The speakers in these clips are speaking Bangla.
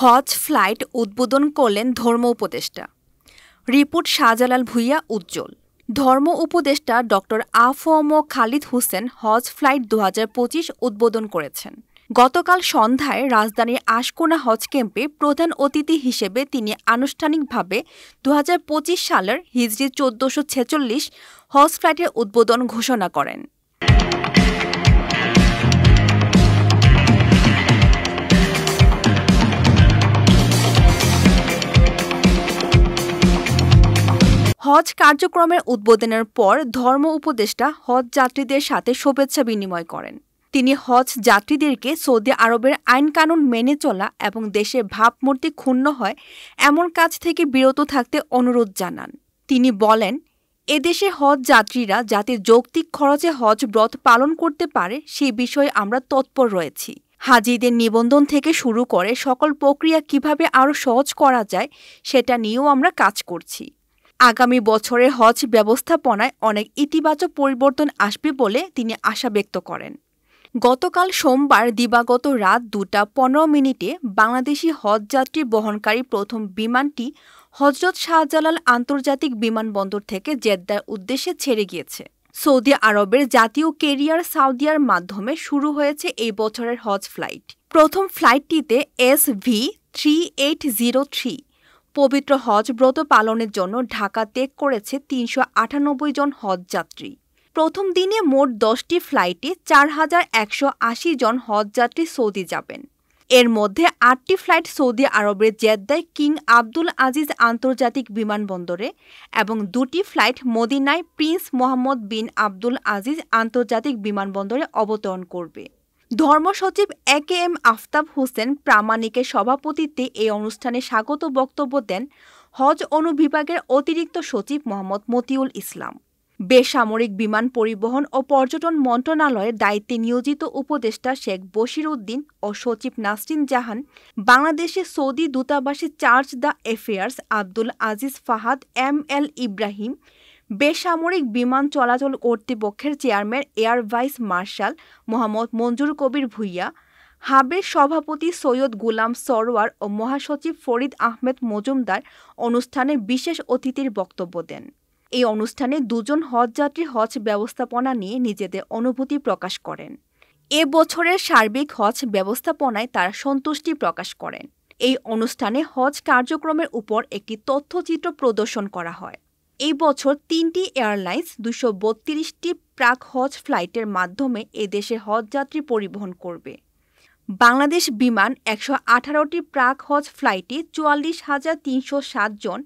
হজ ফ্লাইট উদ্বোধন করলেন ধর্ম উপদেষ্টা। রিপোর্ট শাহজালাল ভূঁইয়া উজ্জ্বল। ধর্ম উপদেষ্টা ডক্টর আ.ফ.ম খালিদ হোসেন হজ ফ্লাইট ২০২৫ উদ্বোধন করেছেন। গতকাল সন্ধ্যায় রাজধানীর আশকোনা হজ ক্যাম্পে প্রধান অতিথি হিসেবে তিনি আনুষ্ঠানিকভাবে ২০২৫ সালের হিজরি ১৪৪৬ হজ ফ্লাইটের উদ্বোধন ঘোষণা করেন। হজ কার্যক্রমের উদ্বোধনের পর ধর্ম উপদেষ্টা হজ যাত্রীদের সাথে শুভেচ্ছা বিনিময় করেন। তিনি হজ যাত্রীদেরকে সৌদি আরবের আইনকানুন মেনে চলা এবং দেশের ভাবমূর্তি ক্ষুণ্ণ হয় এমন কাজ থেকে বিরত থাকতে অনুরোধ জানান। তিনি বলেন, এদেশে হজ যাত্রীরা যাতে যৌক্তিক খরচে হজ ব্রত পালন করতে পারে সে বিষয়ে আমরা তৎপর রয়েছি। হাজিদের নিবন্ধন থেকে শুরু করে সকল প্রক্রিয়া কিভাবে আরও সহজ করা যায় সেটা নিয়েও আমরা কাজ করছি। আগামী বছরের হজ ব্যবস্থাপনায় অনেক ইতিবাচক পরিবর্তন আসবে বলে তিনি আশা ব্যক্ত করেন। গতকাল সোমবার দিবাগত রাত ২টা ১৫ বাংলাদেশি হজযাত্রী বহনকারী প্রথম বিমানটি হজরত শাহজালাল আন্তর্জাতিক বিমানবন্দর থেকে জেদ্দার উদ্দেশ্যে ছেড়ে গিয়েছে। সৌদি আরবের জাতীয় ক্যারিয়ার সাউদিয়ার মাধ্যমে শুরু হয়েছে এই বছরের হজ ফ্লাইট। প্রথম ফ্লাইটটিতে SV3803 পবিত্র হজ ব্রত পালনের জন্য ঢাকা ত্যাগ করেছে ৩৯৮ জন হজযাত্রী। প্রথম দিনে মোট ১০টি ফ্লাইটে ৪,১৮০ জন হজযাত্রী সৌদি যাবেন। এর মধ্যে ৮টি ফ্লাইট সৌদি আরবের জেদ্দায় কিং আবদুল আজিজ আন্তর্জাতিক বিমানবন্দরে এবং ২টি ফ্লাইট মদিনায় প্রিন্স মোহাম্মদ বিন আবদুল আজিজ আন্তর্জাতিক বিমানবন্দরে অবতরণ করবে। ধর্মসচিব এ.কে.এম আফতাব হোসেন প্রামাণিকের সভাপতিত্বে এই অনুষ্ঠানে স্বাগত বক্তব্য দেন হজ অনুবিভাগের অতিরিক্ত সচিব মোহাম্মদ মতিউল ইসলাম। বেসামরিক বিমান পরিবহন ও পর্যটন মন্ত্রণালয়ের দায়িত্বে নিয়োজিত উপদেষ্টা শেখ বশির উদ্দিন ও সচিব নাসরিন জাহান, বাংলাদেশে সৌদি দূতাবাসে charge d' affaires Abdul Aziz Fahad এম.এল ইব্রাহিম, বেসামরিক বিমান চলাচল কর্তৃপক্ষের chairman air vice marshal Mohammad Manzur Kabir Bhuiyan, হাবের সভাপতি সৈয়দ গুলাম সরওয়ার ও মহাসচিব ফরিদ আহমেদ মজুমদার অনুষ্ঠানে বিশেষ অতিথির বক্তব্য দেন। এই অনুষ্ঠানে ২ জন হজযাত্রী হজ ব্যবস্থাপনা নিয়ে নিজেদের অনুভূতি প্রকাশ করেন। এ বছরের সার্বিক হজ ব্যবস্থাপনায় তারা সন্তুষ্টি প্রকাশ করেন। এই অনুষ্ঠানে হজ কার্যক্রমের উপর একটি তথ্যচিত্র প্রদর্শন করা হয়। এই বছর ৩টি এয়ারলাইন্স ২৩২টি প্রাক হজ ফ্লাইটের মাধ্যমে এদেশে হজযাত্রী পরিবহন করবে। বাংলাদেশ বিমান ১১৮টি প্রাক হজ ফ্লাইটে ৪৪,৩০৭ জন,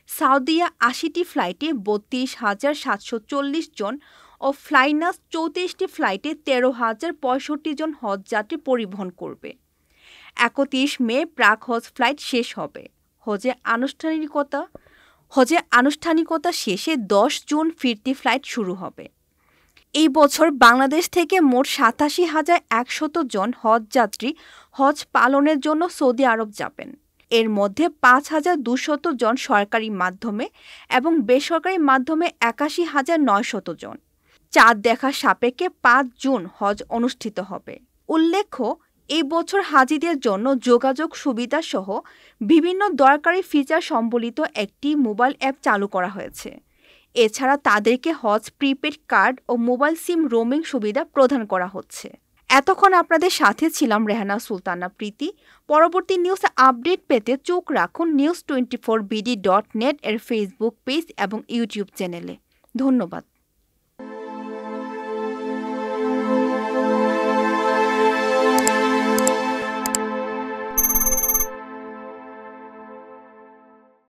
সাউদিয়া ৮০টি ফ্লাইটে ৩২,৭৪০ জন ও ফ্লাইনাস ৩৪টি ফ্লাইটে ১৩,০৬৫ জন হজযাত্রী পরিবহন করবে। ৩১ মে প্রাক হজ ফ্লাইট শেষ হবে। হজে আনুষ্ঠানিকতা শেষে ১০ জুন ফিরতি ফ্লাইট শুরু হবে। এই বছর বাংলাদেশ থেকে মোট ৮৭,১০০ জন হজযাত্রী হজ পালনের জন্য সৌদি আরব যাবেন। এর মধ্যে ৫,২০০ জন সরকারি মাধ্যমে এবং বেসরকারি মাধ্যমে ৮১,৯০০ জন। চাঁদ দেখার সাপেক্ষে ৫ জুন হজ অনুষ্ঠিত হবে। উল্লেখ্য, এই বছর হাজিদের জন্য যোগাযোগ সুবিধাসহ বিভিন্ন দরকারি ফিচার সম্বলিত একটি মোবাইল অ্যাপ চালু করা হয়েছে। এছাড়া তাদেরকে হজ প্রিপেড কার্ড ও মোবাইল সিম রোমিং সুবিধা প্রদান করা হচ্ছে। এতক্ষণ আপনাদের সাথে ছিলাম রেহানা সুলতানা প্রীতি। পরবর্তী নিউজ আপডেট পেতে চোখ রাখুন news24bd.net এর ফেসবুক পেজ এবং ইউটিউব চ্যানেলে। ধন্যবাদ।